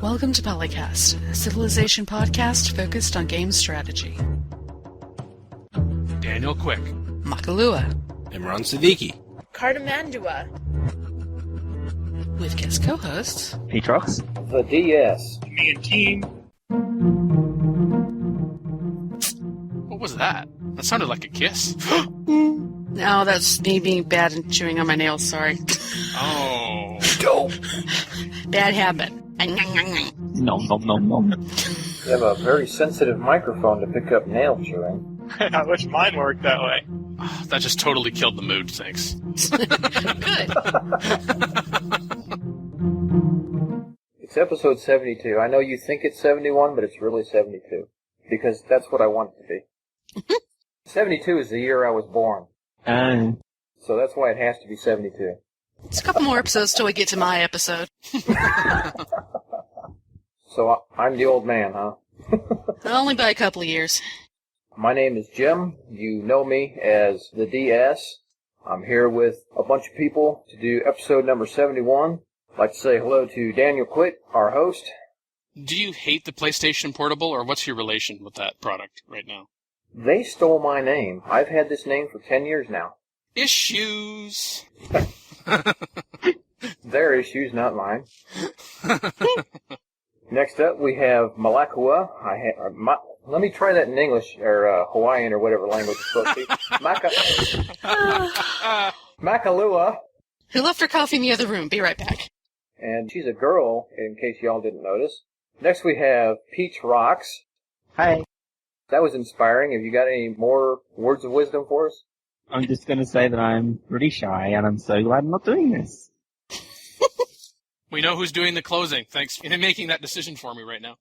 Welcome to PolyCast, a civilization podcast focused on game strategy. Daniel Quick. Makahlua. Imran Siddiqui. Cardamandua. With guest co-hosts Peachrocks. TheDS. TheMeInTeam. What was that? That sounded like a kiss. No, that's me being bad and chewing on my nails, sorry. Oh. Dope. Bad habit. Nom nom nom nom. You have a very sensitive microphone to pick up nail chewing. I wish mine worked that way. That just totally killed the mood, thanks. Good. It's episode 72. I know you think it's 71, but it's really 72. Because that's what I want it to be. 72 is the year I was born. So that's why it has to be 72. It's a couple more episodes till we get to my episode. So I'm the old man, huh? Only by a couple of years. My name is Jim. You know me as TheDS. I'm here with a bunch of people to do episode number 71. I'd like to say hello to Daniel Quick, our host. Do you hate the PlayStation Portable, or what's your relation with that product right now? They stole my name. I've had this name for 10 years now. Issues. Their issues, not mine. Next up, we have Makahlua. Let me try that in English, or Hawaiian, or whatever language it's supposed to be. Makahlua. Who left her coffee in the other room? Be right back. And she's a girl, in case y'all didn't notice. Next we have Peachrocks. Hi. That was inspiring. Have you got any more words of wisdom for us? I'm just going to say that I'm pretty shy, and I'm so glad I'm not doing this. We know who's doing the closing. Thanks for making that decision for me right now.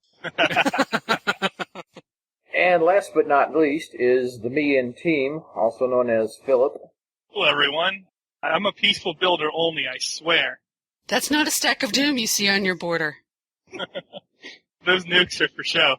And last but not least is TheMeInTeam, also known as Philip. Hello, everyone. I'm a peaceful builder only, I swear. That's not a stack of doom you see on your border. Those nukes are for show.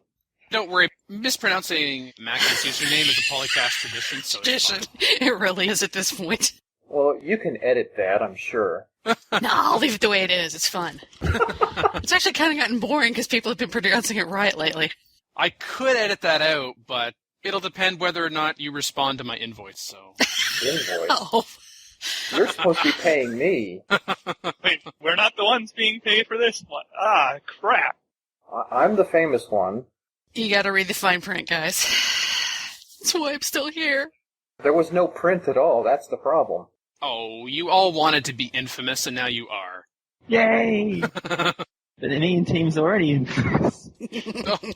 Don't worry. Mispronouncing Mackie's username is a PolyCast tradition, so it's fine. It really is at this point. Well, you can edit that, I'm sure. No, I'll leave it the way it is. It's fun. It's actually kind of gotten boring because people have been pronouncing it right lately. I could edit that out, but it'll depend whether or not you respond to my invoice, so... Invoice? Oh. You're supposed to be paying me. Wait, we're not the ones being paid for this? What? Ah, crap. I'm the famous one. You gotta read the fine print, guys. That's why I'm still here. There was no print at all, that's the problem. Oh, you all wanted to be infamous, and now you are. Yay! But the TheMeInTeam's already infamous.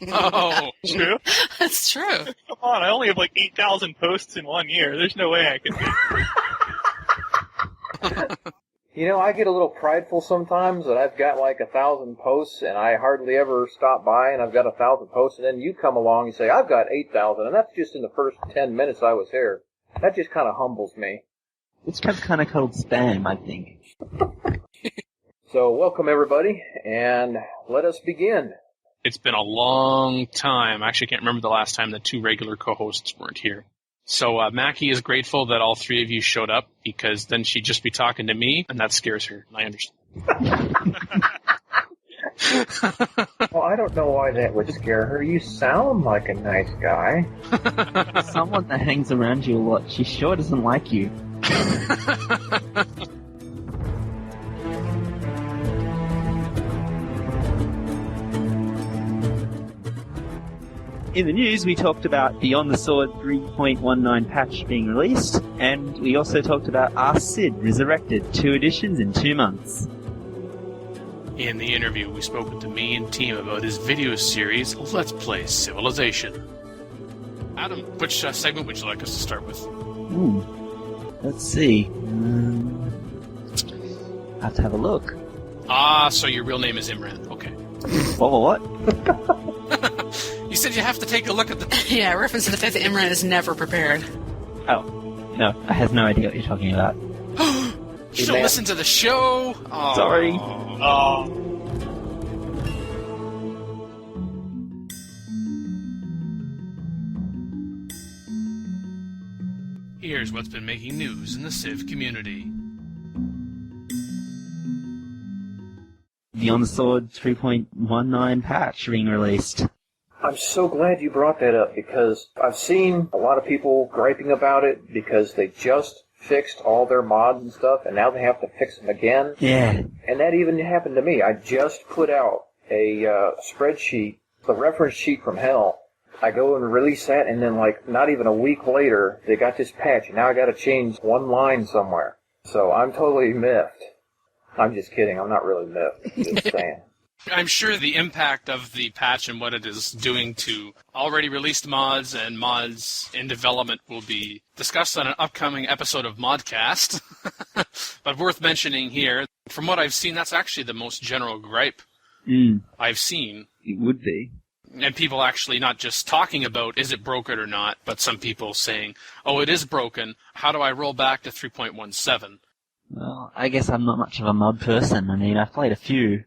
Oh. True? That's true. Come on, I only have like 8,000 posts in 1 year. There's no way I could be. You know, I get a little prideful sometimes that I've got like 1,000 posts and I hardly ever stop by and I've got 1,000 posts, and then you come along and say, I've got 8,000, and that's just in the first 10 minutes I was here. That just kind of humbles me. It's kind of called spam, I think. So, welcome everybody, and let us begin. It's been a long time. I actually can't remember the last time that two regular co-hosts weren't here. So Mackie is grateful that all three of you showed up, because then she'd just be talking to me, and that scares her, and I understand. Well, I don't know why that would scare her. You sound like a nice guy. Someone that hangs around you a lot, she sure doesn't like you. In the news, we talked about Beyond the Sword 3.19 patch being released, and we also talked about Ask Sid Resurrected, 2 editions in 2 months. In the interview, we spoke with TheMeInTeam about his video series, Let's Play Civilization. Adam, which segment would you like us to start with? Let's see. I have to have a look. Ah, so your real name is Imran. Okay. What? You said you have to take a look at the... Yeah, reference to the fact that Imran is never prepared. Oh. No, I have no idea what you're talking about. You should listen to the show. Oh. Sorry. Oh. Here's what's been making news in the Civ community. Beyond the Sword 3.19 patch being released. I'm so glad you brought that up because I've seen a lot of people griping about it because they just fixed all their mods and stuff and now they have to fix them again. Yeah. And that even happened to me. I just put out a spreadsheet, the reference sheet from hell. I go and release that and then like not even a week later they got this patch and now I got to change one line somewhere. So I'm totally miffed. I'm just kidding. I'm not really miffed. Just saying. I'm sure the impact of the patch and what it is doing to already released mods and mods in development will be discussed on an upcoming episode of Modcast. But worth mentioning here, from what I've seen, that's actually the most general gripe I've seen. It would be. And people actually not just talking about is it broken or not, but some people saying, oh, it is broken. How do I roll back to 3.17? Well, I guess I'm not much of a mod person. I mean, I've played a few.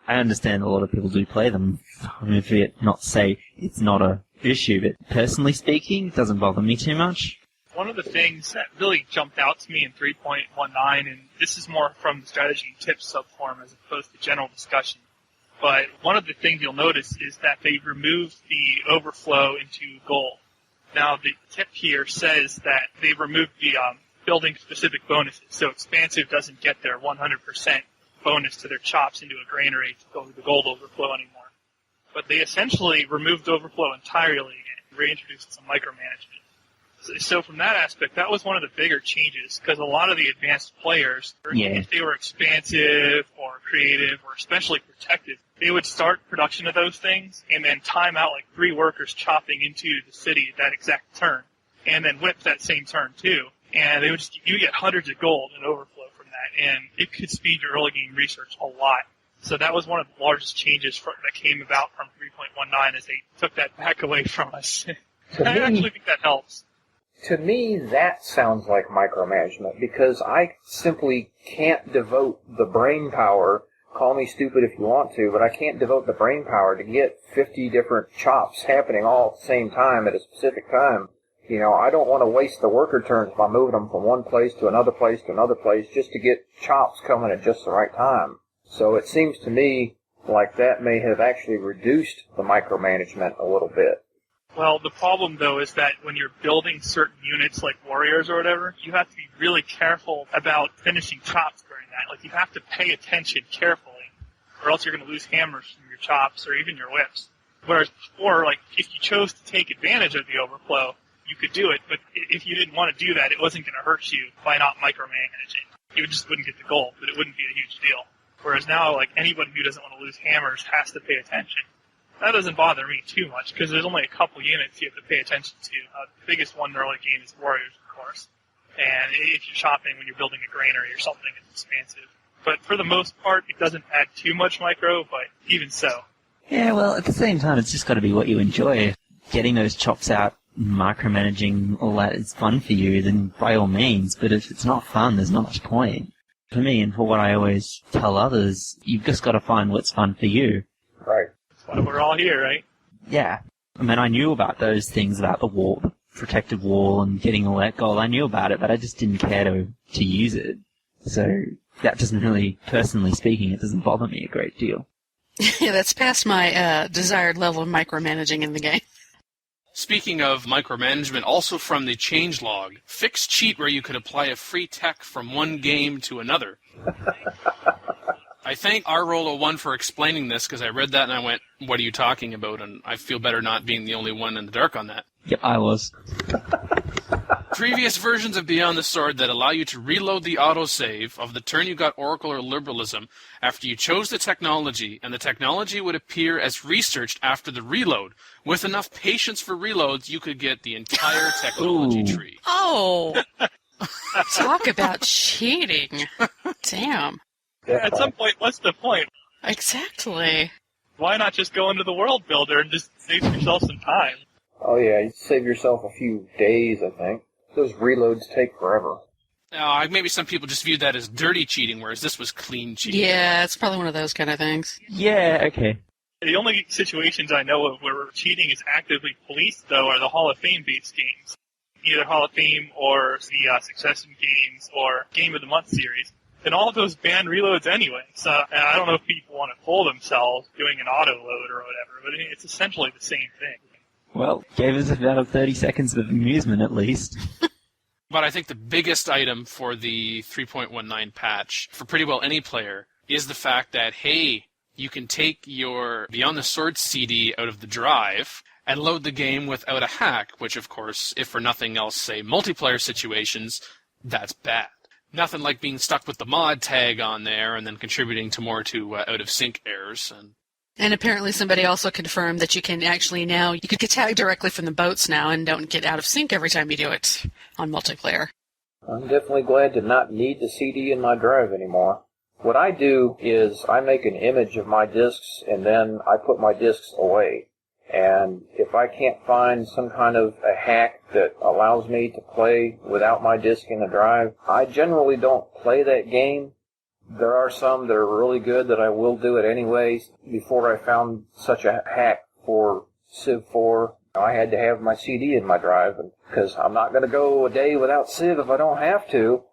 I understand a lot of people do play them. I mean, if it not say it's not a issue, but personally speaking, it doesn't bother me too much. One of the things that really jumped out to me in 3.19, and this is more from the strategy and tips subform as opposed to general discussion, but one of the things you'll notice is that they've removed the overflow into gold. Now, the tip here says that they've removed the building-specific bonuses, so Expansive doesn't get their 100% bonus to their chops into a granary to go to the gold overflow anymore. But they essentially removed overflow entirely and reintroduced some micromanagement. So from that aspect, that was one of the bigger changes, because a lot of the advanced players, if they were expansive or creative or especially protective, they would start production of those things and then time out like 3 workers chopping into the city at that exact turn, and then whip that same turn too. And they would you get hundreds of gold in overflow from that, and it could speed your early game research a lot. So that was one of the largest changes that came about from 3.19 as they took that back away from us. I actually think that helps. To me, that sounds like micromanagement because I simply can't devote the brain power, call me stupid if you want to, but I can't devote the brain power to get 50 different chops happening all at the same time at a specific time. You know, I don't want to waste the worker turns by moving them from one place to another place to another place just to get chops coming at just the right time. So it seems to me like that may have actually reduced the micromanagement a little bit. Well, the problem, though, is that when you're building certain units like warriors or whatever, you have to be really careful about finishing chops during that. Like, you have to pay attention carefully, or else you're going to lose hammers from your chops or even your whips. Whereas before, like, if you chose to take advantage of the overflow, you could do it, but if you didn't want to do that, it wasn't going to hurt you by not micromanaging. You just wouldn't get the gold, but it wouldn't be a huge deal. Whereas now, like, anybody who doesn't want to lose hammers has to pay attention. That doesn't bother me too much, because there's only a couple units you have to pay attention to. The biggest one in the early game is warriors, of course. And if you're shopping when you're building a granary or something, it's expansive. But for the most part, it doesn't add too much micro, but even so. Yeah, well, at the same time, it's just got to be what you enjoy. Getting those chops out, micromanaging, all that is fun for you, then by all means. But if it's not fun, there's not much point. For me, and for what I always tell others, you've just got to find what's fun for you. Right. That's why we're all here, right? Yeah. I mean, I knew about those things, about the wall, the protective wall, and getting all that gold. I knew about it, but I just didn't care to use it. So that doesn't really, personally speaking, it doesn't bother me a great deal. Yeah, that's past my desired level of micromanaging in the game. Speaking of micromanagement, also from the changelog, fixed cheat where you could apply a free tech from one game to another. I thank R-Roll01 for explaining this, because I read that and I went, what are you talking about? And I feel better not being the only one in the dark on that. Yep, I was. Previous versions of Beyond the Sword that allow you to reload the autosave of the turn you got Oracle or Liberalism after you chose the technology, and the technology would appear as researched after the reload. With enough patience for reloads, you could get the entire technology tree. Oh! Talk about cheating. Damn. At some point, what's the point? Exactly. Why not just go into the world builder and just save yourself some time? Oh yeah, you save yourself a few days, I think. Those reloads take forever. Maybe some people just viewed that as dirty cheating, whereas this was clean cheating. Yeah, it's probably one of those kind of things. Yeah, okay. The only situations I know of where cheating is actively policed, though, are the Hall of Fame-based games. Either Hall of Fame or the Succession games or Game of the Month series. then all of those banned reloads anyway. So I don't know if people want to fool themselves doing an auto load or whatever, but it's essentially the same thing. Well, gave us about 30 seconds of amusement at least. But I think the biggest item for the 3.19 patch, for pretty well any player, is the fact that, hey, you can take your Beyond the Sword CD out of the drive and load the game without a hack, which, of course, if for nothing else, say, multiplayer situations, that's bad. Nothing like being stuck with the mod tag on there and then contributing to more out-of-sync errors. And apparently somebody also confirmed that you can actually now, you could get tagged directly from the boats now and don't get out of sync every time you do it on multiplayer. I'm definitely glad to not need the CD in my drive anymore. What I do is I make an image of my discs and then I put my discs away. And if I can't find some kind of a hack that allows me to play without my disc in the drive, I generally don't play that game. There are some that are really good that I will do it anyway. Before I found such a hack for Civ 4, I had to have my CD in my drive because I'm not going to go a day without Civ if I don't have to.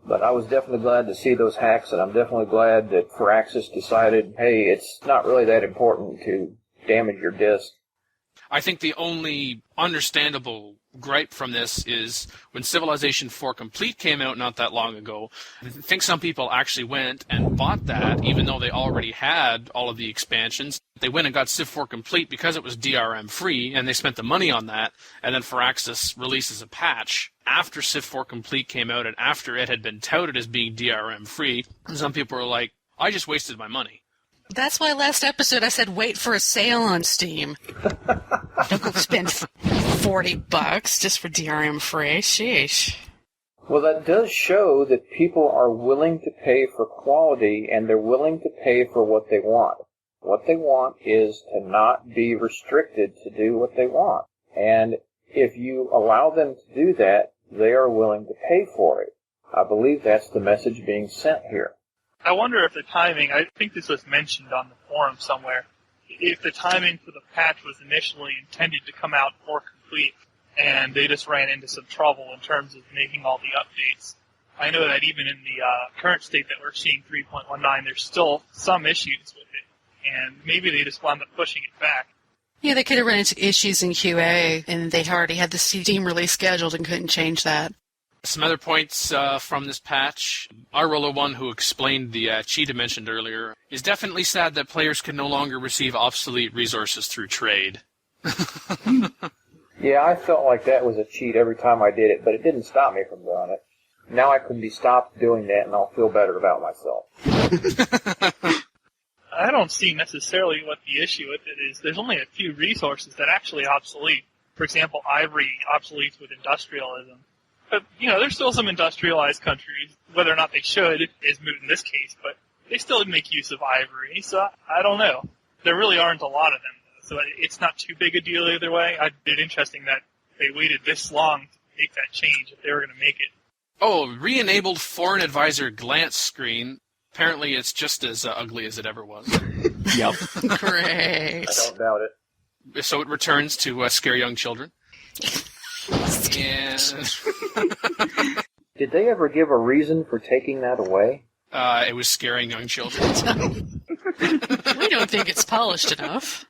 But I was definitely glad to see those hacks, and I'm definitely glad that Firaxis decided, hey, it's not really that important to damage your disc. I think the only understandable gripe from this is when Civilization 4 Complete came out not that long ago, I think some people actually went and bought that, even though they already had all of the expansions. They went and got Civ 4 Complete because it was DRM free, and they spent the money on that, and then Firaxis releases a patch after Civ 4 Complete came out and after it had been touted as being DRM free. Some people were like, I just wasted my money. That's why last episode I said wait for a sale on Steam. Don't go spend $40 just for DRM free. Sheesh. Well, that does show that people are willing to pay for quality, and they're willing to pay for what they want. What they want is to not be restricted to do what they want. And if you allow them to do that, they are willing to pay for it. I believe that's the message being sent here. I wonder if the timing, I think this was mentioned on the forum somewhere, if the timing for the patch was initially intended to come out for Complete, and they just ran into some trouble in terms of making all the updates. I know that even in the current state that we're seeing 3.19, there's still some issues with it, and maybe they just wound up pushing it back. Yeah, they could have run into issues in QA, and they already had the Steam release scheduled and couldn't change that. Some other points from this patch. Arrola1, who explained the cheat I mentioned earlier, is definitely sad that players can no longer receive obsolete resources through trade. Yeah, I felt like that was a cheat every time I did it, but it didn't stop me from doing it. Now I can be stopped doing that, and I'll feel better about myself. I don't see necessarily what the issue with it is. There's only a few resources that actually obsolete. For example, Ivory obsoletes with industrialism. But, there's still some industrialized countries. Whether or not they should is moot in this case, but they still make use of Ivory, so I don't know. There really aren't a lot of them, so it's not too big a deal either way. I find it interesting that they waited this long to make that change if they were going to make it. Oh, re-enabled Foreign Advisor glance screen. Apparently it's just as ugly as it ever was. Yep. Great. I don't doubt it. So it returns to scare young children. And Did they ever give a reason for taking that away? it was scaring young children. We don't think it's polished enough.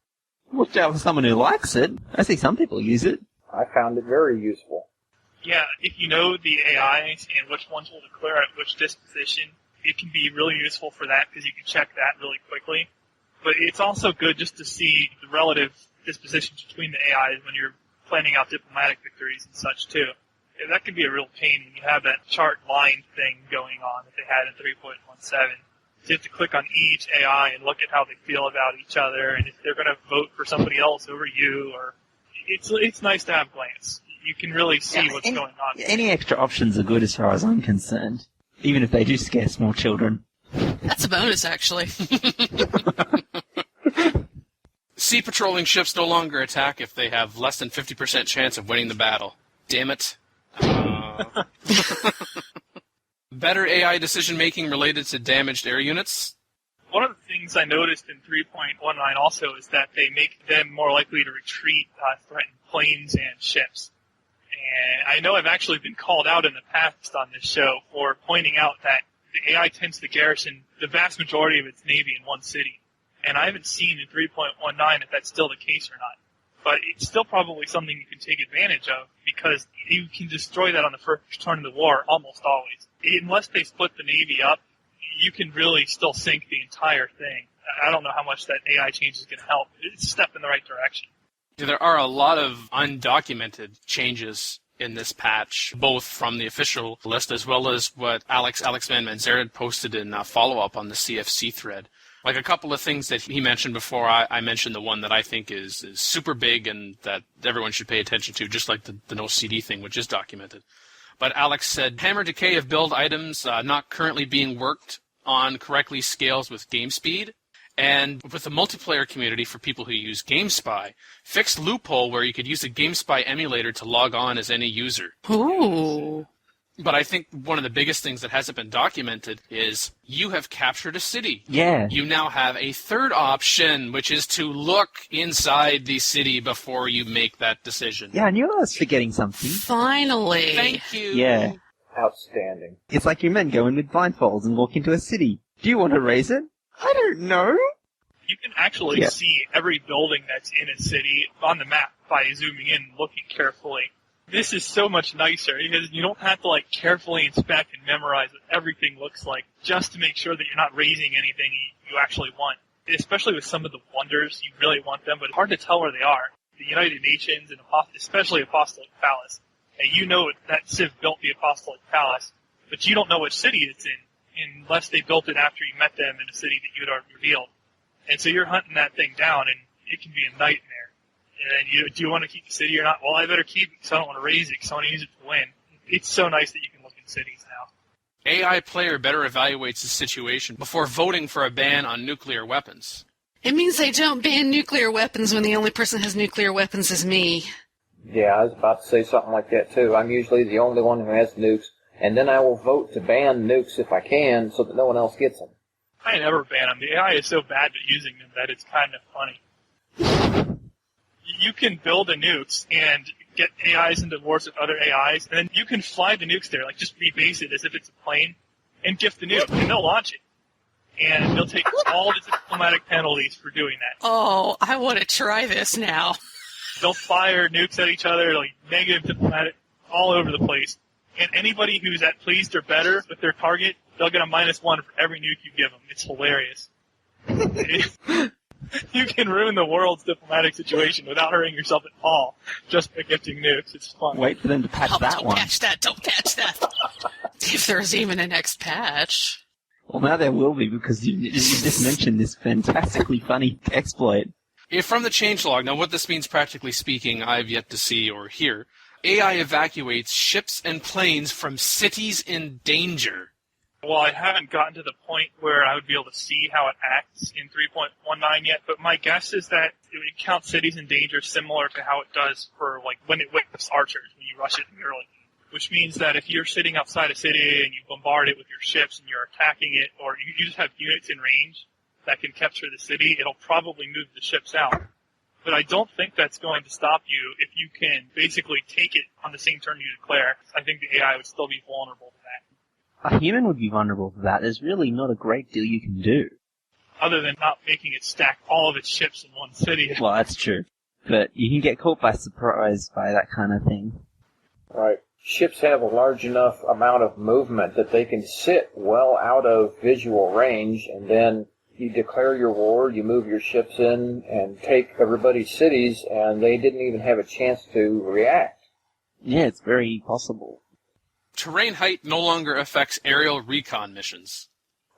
Watch out for someone who likes it. I see some people use it. I found it very useful. Yeah, if you know the AIs and which ones will declare at which disposition, it can be really useful for that because you can check that really quickly. But it's also good just to see the relative dispositions between the AIs when you're planning out diplomatic victories and such, too. That can be a real pain when you have that chart line thing going on that they had in 3.17. So you have to click on each AI and look at how they feel about each other and if they're going to vote for somebody else over you. Or it's nice to have glance. You can really see what's going on. Any extra options are good as far as I'm concerned, even if they do scare small children. That's a bonus, actually. Sea patrolling ships no longer attack if they have less than 50% chance of winning the battle. Damn it. Better AI decision-making related to damaged air units. One of the things I noticed in 3.19 also is that they make them more likely to retreat threatened planes and ships. And I know I've actually been called out in the past on this show for pointing out that the AI tends to garrison the vast majority of its navy in one city. And I haven't seen in 3.19 if that's still the case or not. But it's still probably something you can take advantage of because you can destroy that on the first turn of the war almost always. Unless they split the navy up, you can really still sink the entire thing. I don't know how much that AI change is going to help. It's a step in the right direction. There are a lot of undocumented changes in this patch, both from the official list as well as what Alex Van Manzarek posted in follow-up on the CFC thread. Like a couple of things that he mentioned before, I mentioned the one that I think is super big and that everyone should pay attention to, just like the no CD thing, which is documented. But Alex said, hammer decay of build items not currently being worked on correctly scales with game speed. And with the multiplayer community for people who use GameSpy, fixed loophole where you could use a GameSpy emulator to log on as any user. Ooh. But I think one of the biggest things that hasn't been documented is you have captured a city. Yeah. You now have a third option, which is to look inside the city before you make that decision. Yeah, I knew I was forgetting something. Finally. Thank you. Yeah. Outstanding. It's like you men go in with blindfolds and walk into a city. Do you want to raise it? I don't know. You can actually see every building that's in a city on the map by zooming in and looking carefully. This is so much nicer because you don't have to carefully inspect and memorize what everything looks like just to make sure that you're not raising anything you actually want. Especially with some of the wonders, you really want them, but it's hard to tell where they are. The United Nations and especially Apostolic Palace. And you know that Civ built the Apostolic Palace, but you don't know which city it's in unless they built it after you met them in a city that you had already revealed. And so you're hunting that thing down, and it can be a nightmare. And then do you want to keep the city or not? Well, I better keep it because I don't want to raise it because I want to use it to win. It's so nice that you can look in cities now. AI player better evaluates the situation before voting for a ban on nuclear weapons. It means they don't ban nuclear weapons when the only person who has nuclear weapons is me. Yeah, I was about to say something like that, too. I'm usually the only one who has nukes, and then I will vote to ban nukes if I can so that no one else gets them. I never ban them. The AI is so bad at using them that it's kind of funny. You can build the nukes and get AIs into wars with other AIs, and then you can fly the nukes there, just rebase it as if it's a plane, and gift the nuke, and they'll launch it. And they'll take all the diplomatic penalties for doing that. Oh, I want to try this now. They'll fire nukes at each other, negative diplomatic, all over the place. And anybody who's at pleased or better with their target, they'll get a -1 for every nuke you give them. It's hilarious. You can ruin the world's diplomatic situation without hurting yourself at all just by gifting nukes. It's fun. Wait for them to patch that don't one. patch that, don't patch that. If there's even a next patch. Well, now there will be because you just mentioned this fantastically funny exploit. From the changelog, now what this means practically speaking, I've yet to see or hear. AI evacuates ships and planes from cities in danger. Well, I haven't gotten to the point where I would be able to see how it acts in 3.19 yet, but my guess is that it would count cities in danger similar to how it does for, when it whips archers when you rush it in early. Which means that if you're sitting outside a city and you bombard it with your ships and you're attacking it, or you just have units in range that can capture the city, it'll probably move the ships out. But I don't think that's going to stop you if you can basically take it on the same turn you declare. I think the AI would still be vulnerable to that. A human would be vulnerable to that. There's really not a great deal you can do. Other than not making it stack all of its ships in one city. Well, that's true. But you can get caught by surprise by that kind of thing. Right. Ships have a large enough amount of movement that they can sit well out of visual range, and then you declare your war, you move your ships in and take everybody's cities, and they didn't even have a chance to react. Yeah, it's very possible. Terrain height no longer affects aerial recon missions.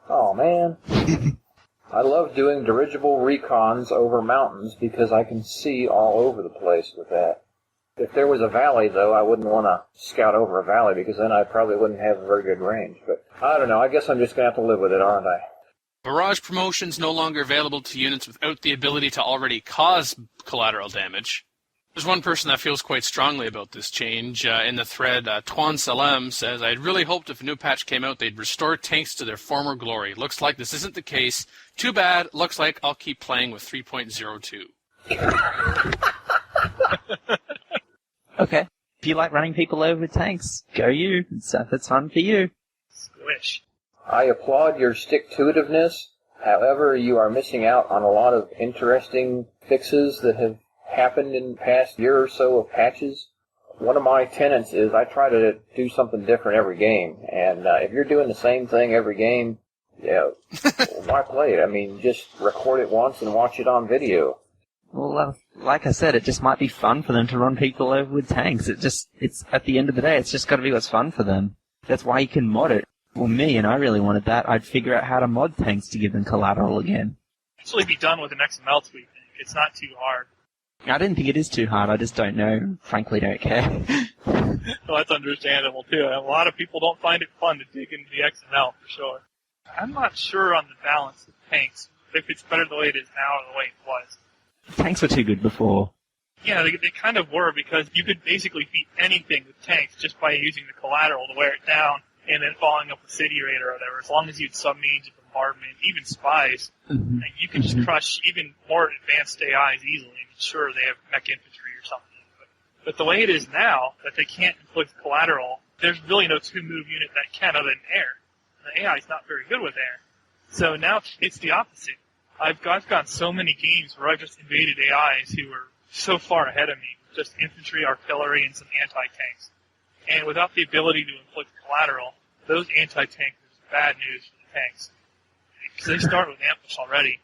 Oh, man. I love doing dirigible recons over mountains because I can see all over the place with that. If there was a valley, though, I wouldn't want to scout over a valley because then I probably wouldn't have a very good range. But I don't know. I guess I'm just going to have to live with it, aren't I? Barrage promotions no longer available to units without the ability to already cause collateral damage. There's one person that feels quite strongly about this change. In the thread, Tuan Salem says, I'd really hoped if a new patch came out, they'd restore tanks to their former glory. Looks like this isn't the case. Too bad. Looks like I'll keep playing with 3.02. Okay. If you like running people over with tanks, go you. That's fun for you. Squish. I applaud your stick-to-itiveness. However, you are missing out on a lot of interesting fixes that have happened in the past year or so of patches. One of my tenets is I try to do something different every game. And if you're doing the same thing every game, yeah, why play it? I mean, just record it once and watch it on video. Well, like I said, it just might be fun for them to run people over with tanks. It's at the end of the day, it's just got to be what's fun for them. That's why you can mod it. Well, me, and I really wanted that, I'd figure out how to mod tanks to give them collateral again. Actually be done with an XML tweak. It's not too hard. I didn't think it is too hard, I just don't know. Frankly, don't care. Well, that's understandable, too. A lot of people don't find it fun to dig into the XML, for sure. I'm not sure on the balance of tanks, if it's better the way it is now or the way it was. Tanks were too good before. Yeah, they kind of were, because you could basically beat anything with tanks just by using the collateral to wear it down and then following up a city raid or whatever. As long as you had submarines, bombardment, even spies, and you can just crush even more advanced AIs easily. I mean, sure, they have mech infantry or something. But the way it is now, that they can't inflict collateral, there's really no two-move unit that can other than air. The AI is not very good with air. So now it's the opposite. I've gotten so many games where I've just invaded AIs who were so far ahead of me, just infantry, artillery, and some anti-tanks. And without the ability to inflict collateral, those anti-tanks are bad news for the tanks. Because they start with ambush already.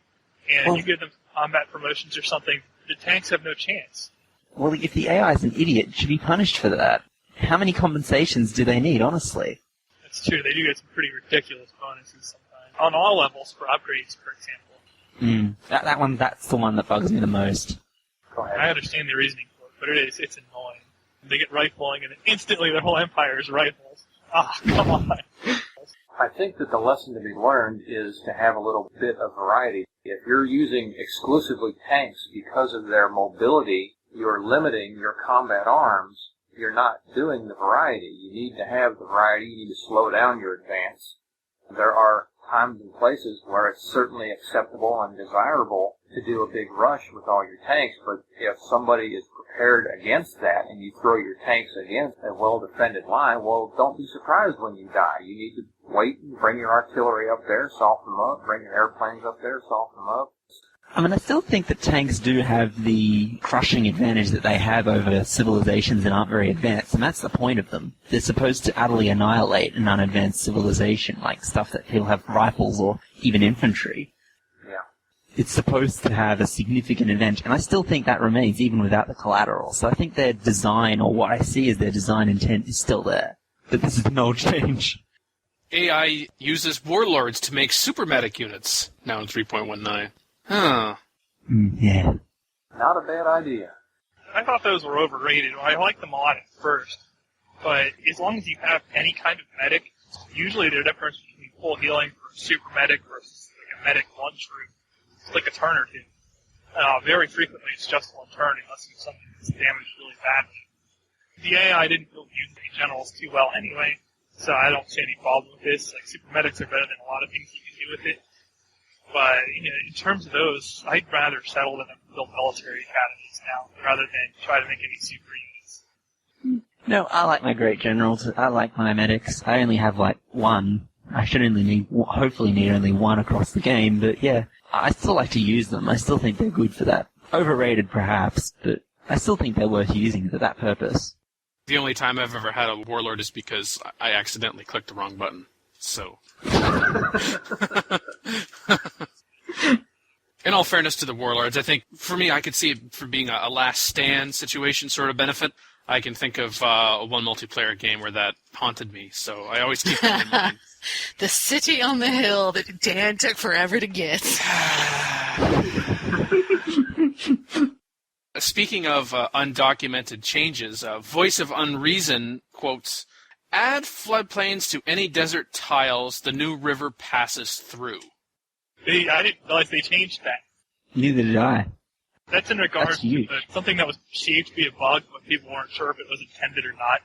And if you give them combat promotions or something, the tanks have no chance. Well, if the AI is an idiot, it should be punished for that. How many compensations do they need, honestly? That's true. They do get some pretty ridiculous bonuses sometimes. On all levels for upgrades, for example. That's the one that bugs me the most. Go ahead. I understand the reasoning for it, but it's annoying. They get rifling, and then instantly their whole empire is rifles. Ah, come on. I think that the lesson to be learned is to have a little bit of variety. If you're using exclusively tanks because of their mobility, you're limiting your combat arms. You're not doing the variety. You need to have the variety. You need to slow down your advance. There are times and places where it's certainly acceptable and desirable to do a big rush with all your tanks, but if somebody is prepared against that and you throw your tanks against a well-defended line, well, don't be surprised when you die. You need to wait and bring your artillery up there, soften them up, bring your airplanes up there, soften them up. I mean, I still think that tanks do have the crushing advantage that they have over civilizations that aren't very advanced, and that's the point of them. They're supposed to utterly annihilate an unadvanced civilization, like stuff that people have rifles or even infantry. Yeah. It's supposed to have a significant advantage, and I still think that remains even without the collateral. So I think their design, or what I see as their design intent, is still there. But this is no change. AI uses warlords to make super medic units, now in 3.19. Huh. Yeah. Not a bad idea. I thought those were overrated. I liked them a lot at first. But as long as you have any kind of medic, usually the difference between full healing for a super medic versus like a medic one troop, it's like a turn or two. Very frequently it's just one turn unless it's something that's damaged really badly. The AI didn't build using generals too well anyway, so I don't see any problem with this. Like, super medics are better than a lot of things you can do with it. But, in terms of those, I'd rather settle than build military academies now, rather than try to make any super units. No, I like my great generals. I like my medics. I only have, one. I should hopefully need only one across the game, but yeah, I still like to use them. I still think they're good for that. Overrated, perhaps, but I still think they're worth using for that purpose. The only time I've ever had a warlord is because I accidentally clicked the wrong button. So. In all fairness to the warlords, I think, for me, I could see it for being a last stand situation sort of benefit. I can think of one multiplayer game where that haunted me, so I always keep that in mind. The city on the hill that Dan took forever to get. Speaking of undocumented changes, Voice of Unreason quotes, "Add floodplains to any desert tiles the new river passes through." I didn't realize they changed that. Neither did I. That's in regards to something that was perceived to be a bug, but people weren't sure if it was intended or not.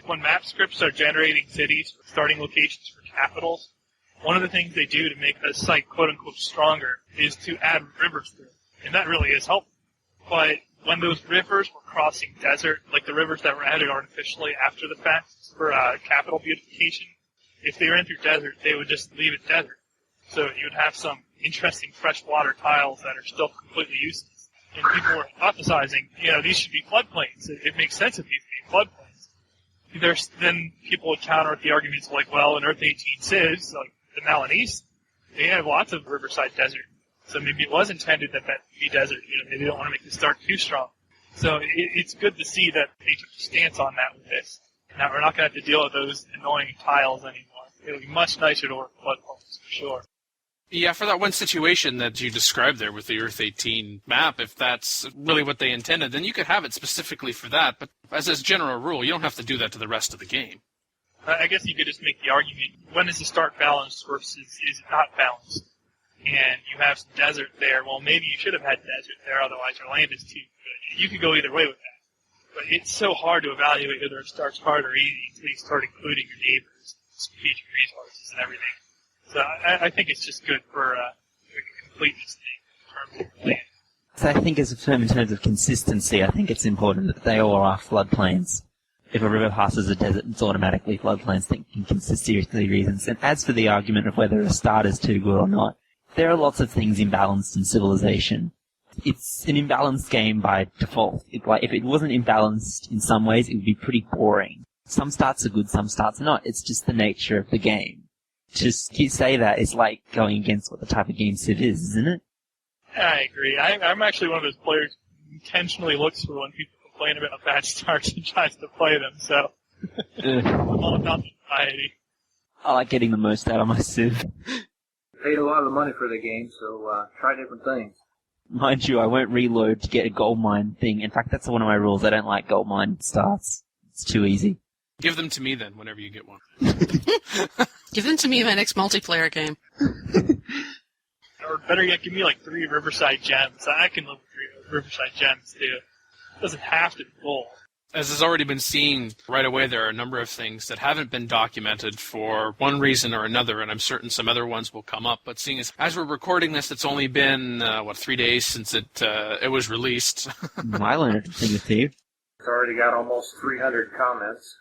When map scripts are generating cities, starting locations for capitals, one of the things they do to make a site quote-unquote stronger is to add rivers through. And that really is helpful. But when those rivers were crossing desert, like the rivers that were added artificially after the fact for capital beautification, if they ran through desert, they would just leave it desert. So you would have some interesting freshwater tiles that are still completely useless. And people were hypothesizing, these should be floodplains. It makes sense if these be floodplains. Then people would counter with the arguments like, well, in Earth 18 civs, like the Melanese, they have lots of riverside desert. So maybe it was intended that be desert. Maybe they don't want to make the start too strong. So it's good to see that they took a stance on that with this. Now we're not going to have to deal with those annoying tiles anymore. It'll be much nicer to work floodplains for sure. Yeah, for that one situation that you described there with the Earth 18 map, if that's really what they intended, then you could have it specifically for that. But as a general rule, you don't have to do that to the rest of the game. I guess you could just make the argument, when is the start balanced versus is it not balanced? And you have some desert there. Well, maybe you should have had desert there, otherwise your land is too good. You could go either way with that. But it's so hard to evaluate whether it starts hard or easy until you start including your neighbors, strategic resources, and everything. So I think it's just good for a completeness thing in terms of land. So I think as a term in terms of consistency, I think it's important that they all are floodplains. If a river passes a desert, it's automatically floodplains, thinking consistency reasons. And as for the argument of whether a start is too good or not, there are lots of things imbalanced in Civilization. It's an imbalanced game by default. If it wasn't imbalanced in some ways, it would be pretty boring. Some starts are good, some starts are not. It's just the nature of the game. Just say that is like going against what the type of game Civ is, isn't it? I agree. I'm actually one of those players who intentionally looks for when people complain about bad starts and tries to play them, so I'm all about the variety. I like getting the most out of my Civ. Paid a lot of money for the game, so try different things. Mind you, I won't reload to get a gold mine thing. In fact, that's one of my rules. I don't like gold mine starts. It's too easy. Give them to me then, whenever you get one. Give them to me in my next multiplayer game. Or better yet, give me like 3 Riverside gems. I can live with 3 Riverside gems, too. It doesn't have to be gold. As has already been seen right away, there are a number of things that haven't been documented for one reason or another, and I'm certain some other ones will come up. But seeing as we're recording this, it's only been, 3 days since it was released. I learned a thing or two. It's already got almost 300 comments.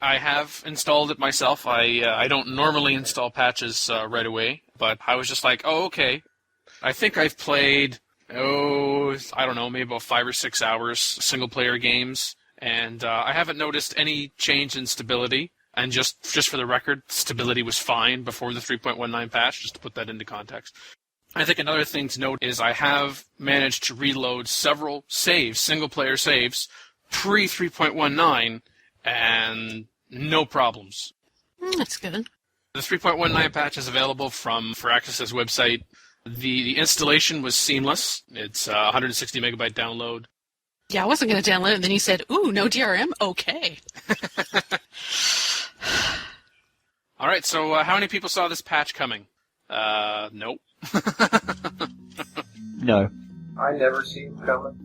I have installed it myself. I don't normally install patches right away, but I was just like, oh, okay. I think I've played, I don't know, maybe about 5 or 6 hours single-player games. And I haven't noticed any change in stability. And just for the record, stability was fine before the 3.19 patch, just to put that into context. I think another thing to note is I have managed to reload several saves, single-player saves, pre-3.19, and no problems. That's good. The 3.19 patch is available from Firaxis's website. The installation was seamless. It's 160 megabyte download. Yeah, I wasn't going to download it, and then you said, ooh, no DRM? Okay. All right, so how many people saw this patch coming? Nope. No. I never see him coming.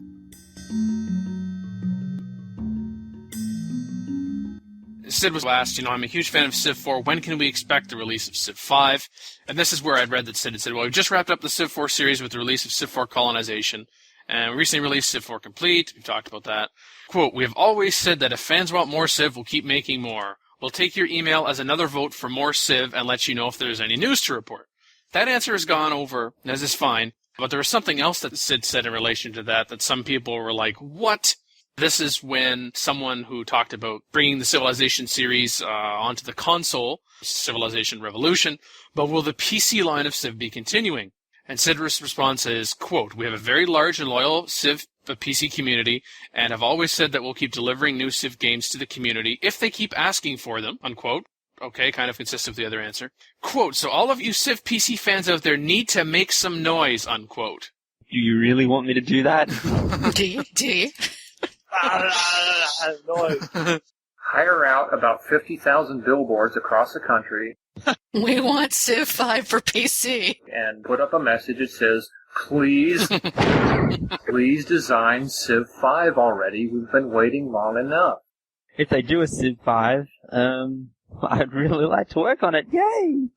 Sid was asked, I'm a huge fan of Civ 4. When can we expect the release of Civ 5? And this is where I'd read that Sid had said, well, we've just wrapped up the Civ 4 series with the release of Civ 4 Colonization. And we recently released Civ 4 Complete. We've talked about that. Quote, we have always said that if fans want more Civ, we'll keep making more. We'll take your email as another vote for more Civ and let you know if there's any news to report. That answer has gone over, as is fine. But there was something else that Sid said in relation to that some people were like, what? This is when someone who talked about bringing the Civilization series onto the console, Civilization Revolution, but will the PC line of Civ be continuing? And Sid's response is, quote, we have a very large and loyal Civ PC community and have always said that we'll keep delivering new Civ games to the community if they keep asking for them, unquote. Okay, kind of consistent with the other answer. Quote, so all of you Civ PC fans out there need to make some noise, unquote. Do you really want me to do that? Do you? Noise. Hire out about 50,000 billboards across the country. We want Civ 5 for PC. And put up a message that says, please design Civ 5 already. We've been waiting long enough. If they do a Civ 5, I'd really like to work on it. Yay!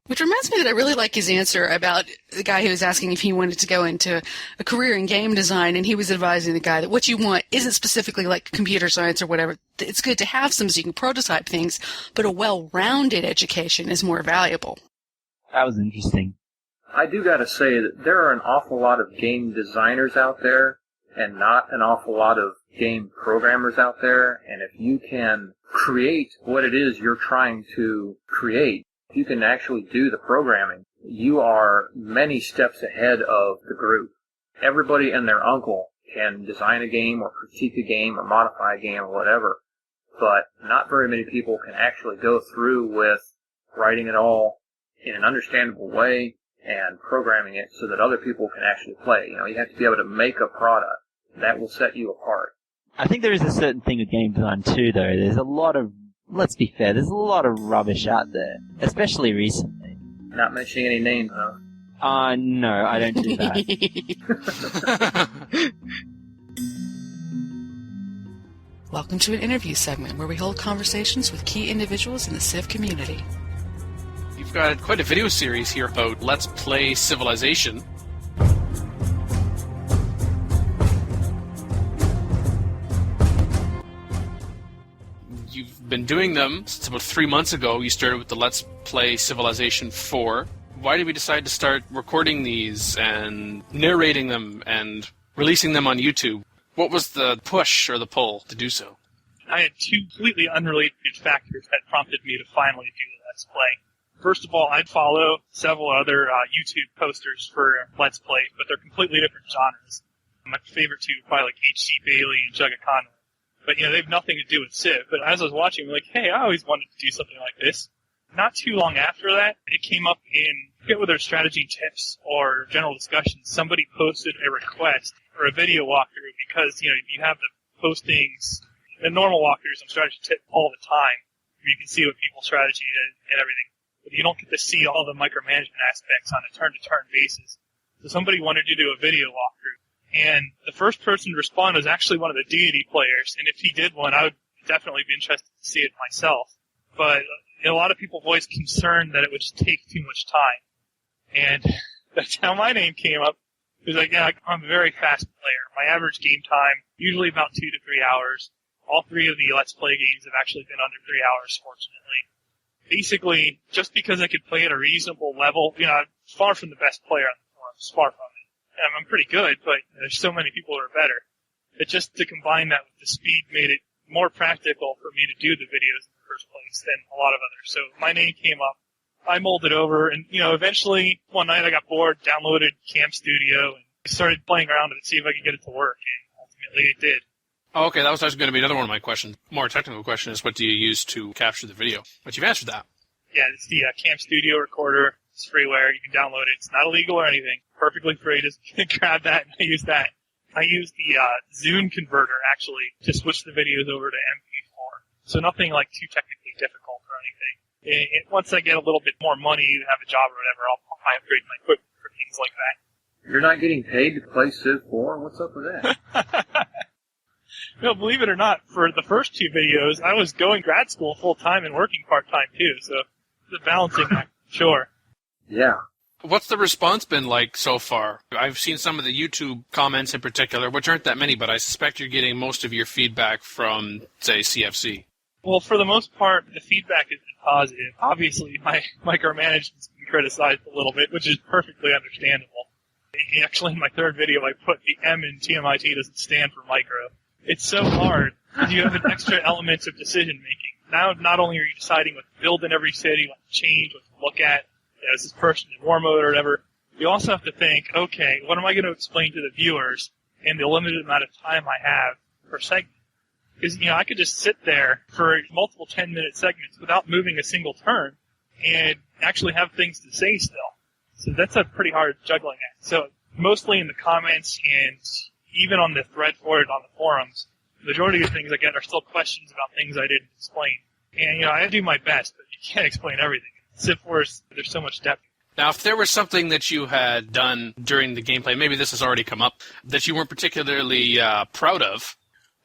Which reminds me that I really like his answer about the guy who was asking if he wanted to go into a career in game design, and he was advising the guy that what you want isn't specifically like computer science or whatever. It's good to have some so you can prototype things, but a well-rounded education is more valuable. That was interesting. I do got to say that there are an awful lot of game designers out there and not an awful lot of game programmers out there, and if you can create what it is you're trying to create, if you can actually do the programming, you are many steps ahead of the group. Everybody and their uncle can design a game or critique a game or modify a game or whatever, but not very many people can actually go through with writing it all in an understandable way and programming it so that other people can actually play. You know, you have to be able to make a product that will set you apart. I think there is a certain thing with game design too, though. There's a lot of, let's be fair, there's a lot of rubbish out there, especially recently. Not mentioning any names, huh? No, I don't do that. Welcome to an interview segment where we hold conversations with key individuals in the Civ community. You've got quite a video series here about Let's Play Civilization. You've been doing them since about 3 months ago. You started with the Let's Play Civilization 4. Why did we decide to start recording these and narrating them and releasing them on YouTube? What was the push or the pull to do so? I had two completely unrelated factors that prompted me to finally do the Let's Play. First of all, I'd follow several other YouTube posters for Let's Play, but they're completely different genres. My favorite two are probably like H.C. Bailey and Jugga Conway. But, you know, they have nothing to do with Civ. But as I was watching, I'm like, hey, I always wanted to do something like this. Not too long after that, it came up in, I forget whether strategy tips or general discussions, somebody posted a request for a video walkthrough because, you know, you have the postings, the normal walkthroughs on strategy tip all the time, where you can see what people's strategy is and everything. But you don't get to see all the micromanagement aspects on a turn-to-turn basis. So somebody wanted to do a video walkthrough. And the first person to respond was actually one of the deity players, and if he did one, I would definitely be interested to see it myself. But a lot of people voiced concern that it would just take too much time. And that's how my name came up. It was like, yeah, I'm a very fast player. My average game time, usually about 2 to 3 hours. All three of the Let's Play games have actually been under 3 hours, fortunately. Basically, just because I could play at a reasonable level, you know, I'm far from the best player on the forums, far from it. I'm pretty good, but there's so many people who are better. But just to combine that with the speed made it more practical for me to do the videos in the first place than a lot of others. So my name came up. I molded over, and, you know, eventually one night I got bored, downloaded Cam Studio, and started playing around with it to see if I could get it to work, and ultimately it did. Oh, okay, that was actually going to be another one of my questions. More technical question is, what do you use to capture the video? But you've answered that. Yeah, it's the Cam Studio recorder. It's freeware. You can download it. It's not illegal or anything. Perfectly free. Just grab that and I use that. I use the Zune converter, actually, to switch the videos over to MP4. So nothing like too technically difficult or anything. Once I get a little bit more money, have a job or whatever, I'll upgrade my equipment for things like that. You're not getting paid to play Civ 4? What's up with that? No, believe it or not, for the first two videos, I was going grad school full-time and working part-time, too. So it's a balancing act, sure. Yeah. What's the response been like so far? I've seen some of the YouTube comments in particular, which aren't that many, but I suspect you're getting most of your feedback from, say, CFC. Well, for the most part, the feedback has been positive. Obviously, my micromanagement's been criticized a little bit, which is perfectly understandable. Actually, in my third video, I put the M in TMIT doesn't stand for micro. It's so hard because you have an extra element of decision-making. Now, not only are you deciding what to build in every city, what to change, what to look at, is this person in war mode or whatever, you also have to think, okay, what am I going to explain to the viewers in the limited amount of time I have per segment? Because, you know, I could just sit there for multiple 10-minute segments without moving a single turn and actually have things to say still. So that's a pretty hard juggling act. So mostly in the comments and even on the thread for it on the forums, the majority of the things I get are still questions about things I didn't explain. And, you know, I do my best, but you can't explain everything. Civ 4, there's so much depth. Now, if there was something that you had done during the gameplay, maybe this has already come up, that you weren't particularly proud of,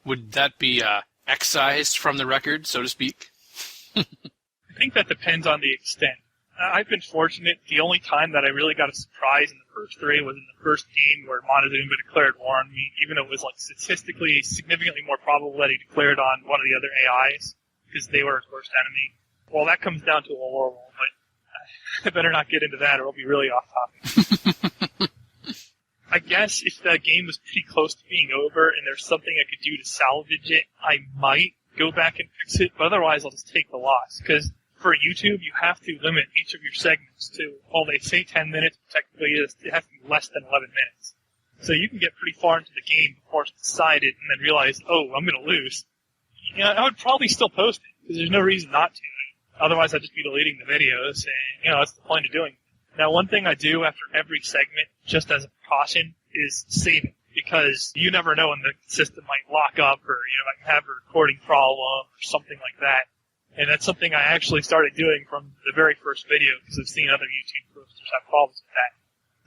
would that be excised from the record, so to speak? I think that depends on the extent. I've been fortunate. The only time that I really got a surprise in the first 3 was in the first game where Montezuma declared war on me, even though it was like statistically significantly more probable that he declared on one of the other AIs, because they were his worst enemy. Well, that comes down to a war roll, but I better not get into that or it'll be really off topic. I guess if the game was pretty close to being over and there's something I could do to salvage it, I might go back and fix it, but otherwise I'll just take the loss, because for YouTube, you have to limit each of your segments to, well, they say 10 minutes, but technically it has to be less than 11 minutes. So you can get pretty far into the game before it's decided and then realize, oh, I'm going to lose. You know, I would probably still post it, because there's no reason not to. Otherwise, I'd just be deleting the videos, and, you know, that's the point of doing it. Now, one thing I do after every segment, just as a precaution, is save it, because you never know when the system might lock up or, you know, I can have a recording problem or something like that. And that's something I actually started doing from the very first video, because I've seen other YouTube posters have problems with that.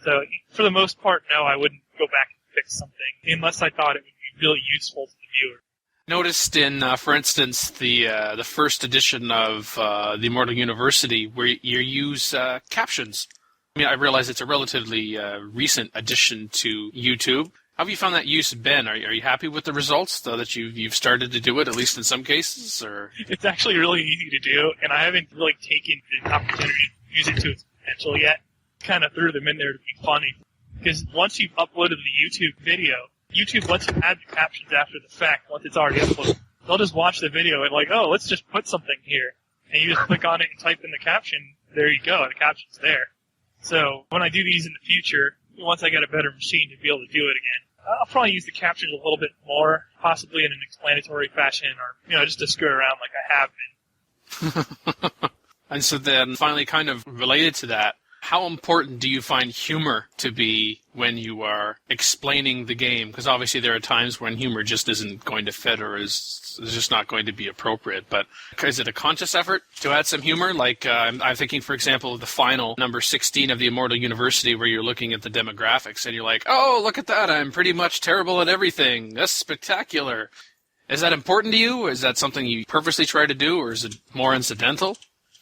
So, for the most part, no, I wouldn't go back and fix something, unless I thought it would be really useful to the viewer. Noticed in, for instance, the first edition of the Immortal University, where you use captions. I mean, I realize it's a relatively recent addition to YouTube. How have you found that use been? Are you happy with the results, though, that you've started to do it, at least in some cases? Or it's actually really easy to do, and I haven't really taken the opportunity to use it to its potential yet. Kind of threw them in there to be funny, because once you've uploaded the YouTube video, YouTube lets you add the captions after the fact once it's already uploaded. They'll just watch the video and like, oh, let's just put something here. And you just click on it and type in the caption. There you go. The caption's there. So when I do these in the future, once I get a better machine to be able to do it again, I'll probably use the captions a little bit more, possibly in an explanatory fashion or, you know, just to screw around like I have been. And so then finally kind of related to that, how important do you find humor to be when you are explaining the game? Because obviously there are times when humor just isn't going to fit or is just not going to be appropriate. But is it a conscious effort to add some humor? Like I'm thinking, for example, of the final number 16 of the Immortal University where you're looking at the demographics and you're like, oh, look at that. I'm pretty much terrible at everything. That's spectacular. Is that important to you? Is that something you purposely try to do, or is it more incidental?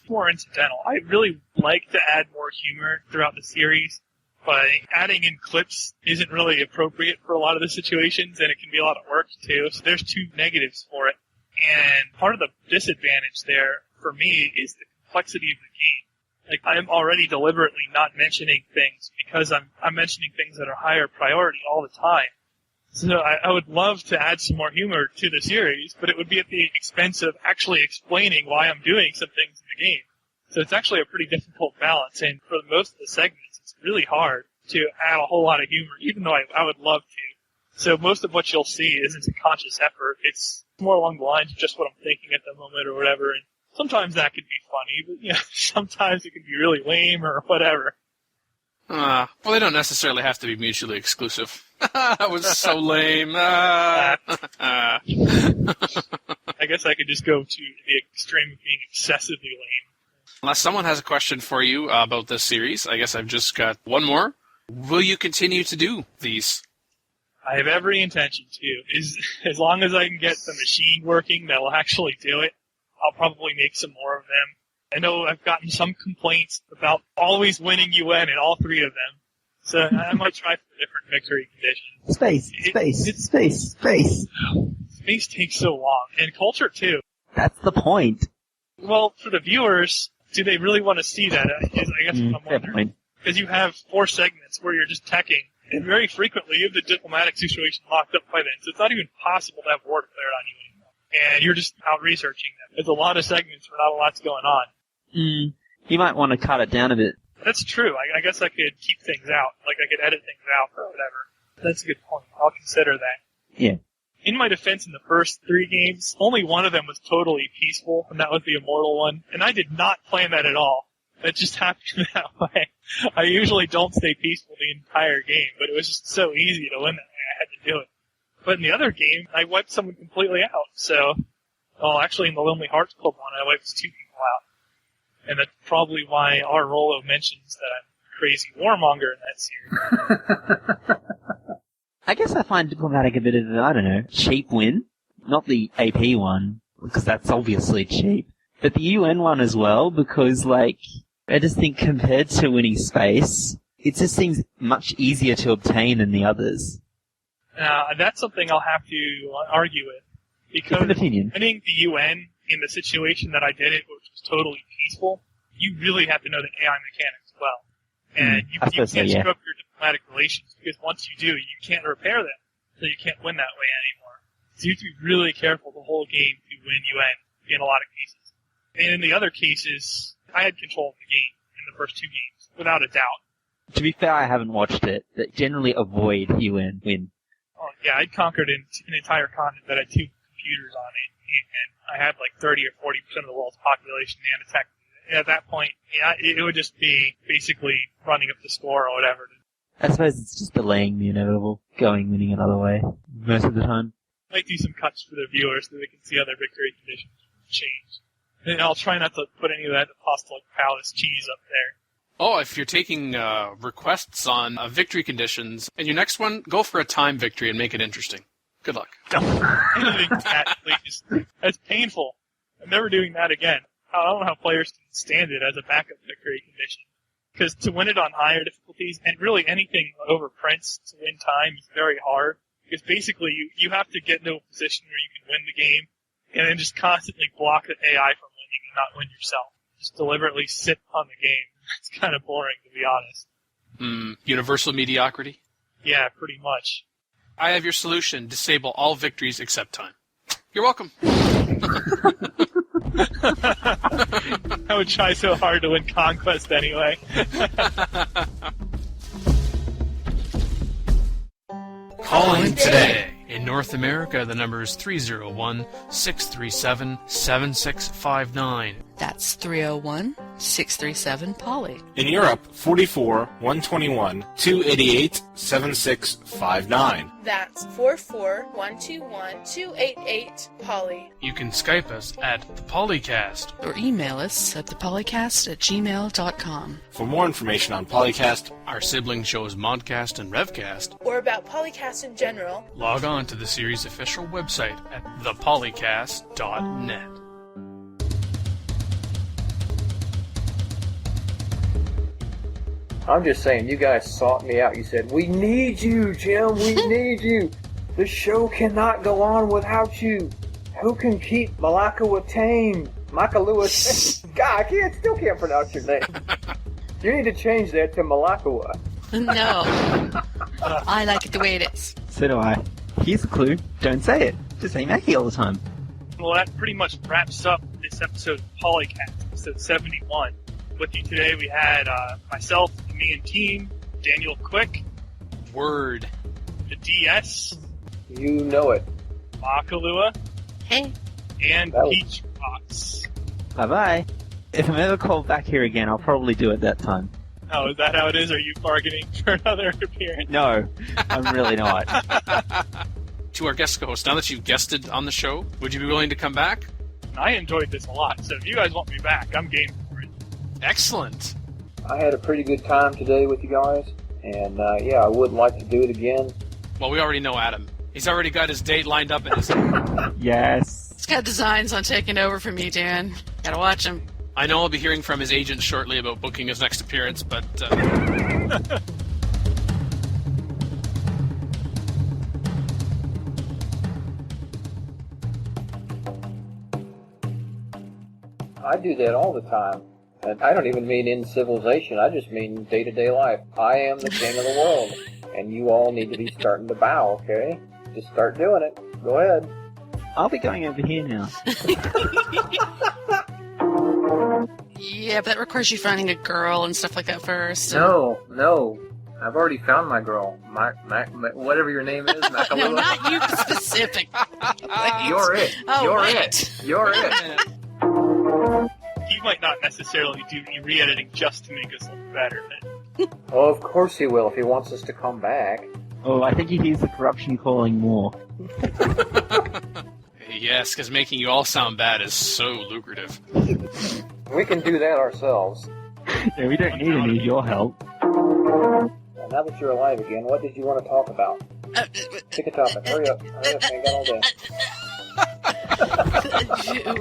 More incidental. I really like to add more humor throughout the series, but adding in clips isn't really appropriate for a lot of the situations, and it can be a lot of work too. So there's 2 negatives for it. And part of the disadvantage there for me is the complexity of the game. Like, I'm already deliberately not mentioning things because I'm mentioning things that are higher priority all the time. So I would love to add some more humor to the series, but it would be at the expense of actually explaining why I'm doing some things in the game. So it's actually a pretty difficult balance, and for most of the segments, it's really hard to add a whole lot of humor, even though I would love to. So most of what you'll see isn't a conscious effort. It's more along the lines of just what I'm thinking at the moment or whatever, and sometimes that could be funny, but, you know, sometimes it can be really lame or whatever. Well, they don't necessarily have to be mutually exclusive. That was so lame. I guess I could just go to the extreme of being excessively lame. Unless someone has a question for you about this series, I guess I've just got one more. Will you continue to do these? I have every intention to. As long as I can get the machine working that will actually do it, I'll probably make some more of them. I know I've gotten some complaints about always winning UN in all 3 of them, so I might try for different victory conditions. Space. Space takes so long, and culture too. That's the point. Well, for the viewers, do they really want to see that? I guess what I'm wondering. Because you have 4 segments where you're just teching, and very frequently you have the diplomatic situation locked up by then, so it's not even possible to have war declared on you anymore. And you're just out researching them. There's a lot of segments where not a lot's going on. You might want to cut it down a bit. That's true. I guess I could keep things out. Like, I could edit things out or whatever. That's a good point. I'll consider that. Yeah. In my defense, in the first 3 games, only one of them was totally peaceful, and that was the Immortal one. And I did not plan that at all. It just happened that way. I usually don't stay peaceful the entire game, but it was just so easy to win that way. I had to do it. But in the other game, I wiped someone completely out. So, well, actually in the Lonely Hearts Club one, I wiped 2 people out. And that's probably why R. Rollo mentions that I'm a crazy warmonger in that series. I guess I find diplomatic a bit of a, cheap win. Not the AP one, because that's obviously cheap. But the UN one as well, because, I just think compared to winning space, it just seems much easier to obtain than the others. That's something I'll have to argue with. Because winning the UN in the situation that I did it, which was totally peaceful, you really have to know the AI mechanics well. And you can't screw up your diplomatic relations, because once you do, you can't repair them, so you can't win that way anymore. So you have to be really careful the whole game to win UN in a lot of cases. And in the other cases, I had control of the game in the first 2 games, without a doubt. To be fair, I haven't watched it, but generally avoid UN win. Oh, yeah, I'd conquered an entire continent that had 2 computers on it, and I had like 30 or 40% of the world's population and attack. At that point, yeah, it would just be basically running up the score or whatever. I suppose it's just delaying the inevitable, winning another way, most of the time. I might do some cuts for the viewers so they can see other victory conditions change. And I'll try not to put any of that Apostolic Palace cheese up there. Oh, if you're taking requests on victory conditions, and your next one, go for a time victory and make it interesting. Good luck. Anything that, please. That's painful. I'm never doing that again. I don't know how players can stand it as a backup victory condition. Because to win it on higher difficulties, and really anything over Prince to win time is very hard. Because basically you have to get into a position where you can win the game, and then just constantly block the AI from winning and not win yourself. Just deliberately sit on the game. It's kind of boring, to be honest. Universal mediocrity? Yeah, pretty much. I have your solution. Disable all victories except time. You're welcome. I would try so hard to win Conquest anyway. Calling today. In North America, the number is 301-637-7659. That's 301-637-POLY. In Europe, 44-121-288-7659. That's 44-121-288-POLY. You can Skype us at the PolyCast. Or email us at thepolycast@gmail.com. For more information on PolyCast, our sibling shows Modcast and Revcast, or about PolyCast in general, log on to the series' official website at thepolycast.net. I'm just saying, you guys sought me out. You said, we need you, Jim, we need you. The show cannot go on without you. Who can keep Makahlua tame? Makahlua tame? God, still can't pronounce your name. You need to change that to Makahlua. No. I like it the way it is. So do I. Here's a clue. Don't say it. Just say Mackie all the time. Well, that pretty much wraps up this episode of PolyCast, episode 71. With you today, we had myself, TheMeInTeam, Daniel Quick. Word. TheDS. You know it. Makahlua. Hey. And Peachrocks. Bye-bye. If I'm ever called back here again, I'll probably do it that time. Oh, is that how it is? Are you bargaining for another appearance? No, I'm really not. To our guest co-host, now that you've guested on the show, would you be willing to come back? I enjoyed this a lot, so if you guys want me back, I'm game for it. Excellent. I had a pretty good time today with you guys, and I would like to do it again. Well, we already know Adam. He's already got his date lined up in his... Yes. He's got designs on taking over from you, Dan. Gotta watch him. I know I'll be hearing from his agent shortly about booking his next appearance, but... I do that all the time. And I don't even mean in civilization, I just mean day-to-day life. I am the king of the world, and you all need to be starting to bow, okay? Just start doing it. Go ahead. I'll be going over here now. Yeah, but that requires you finding a girl and stuff like that first. No. I've already found my girl. Whatever your name is, Makahlua. No, not you specific. You're it. Oh, You're right. it. You're it. He might not necessarily do any re-editing just to make us look better. Oh, of course he will if he wants us to come back. Oh, I think he hears the corruption calling more. Yes, because making you all sound bad is so lucrative. We can do that ourselves. Yeah, we don't need any of your help. Well, now that you're alive again, what did you want to talk about? Pick a topic. Hurry up. I ain't got all day.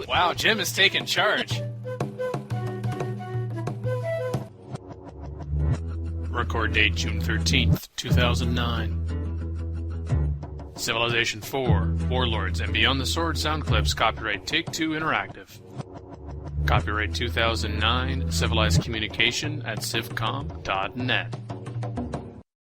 Wow, Jim is taking charge. Record date June 13th, 2009. Civilization 4, Warlords and Beyond the Sword sound clips, copyright Take-Two Interactive. Copyright 2009, Civilized Communication at civcom.net.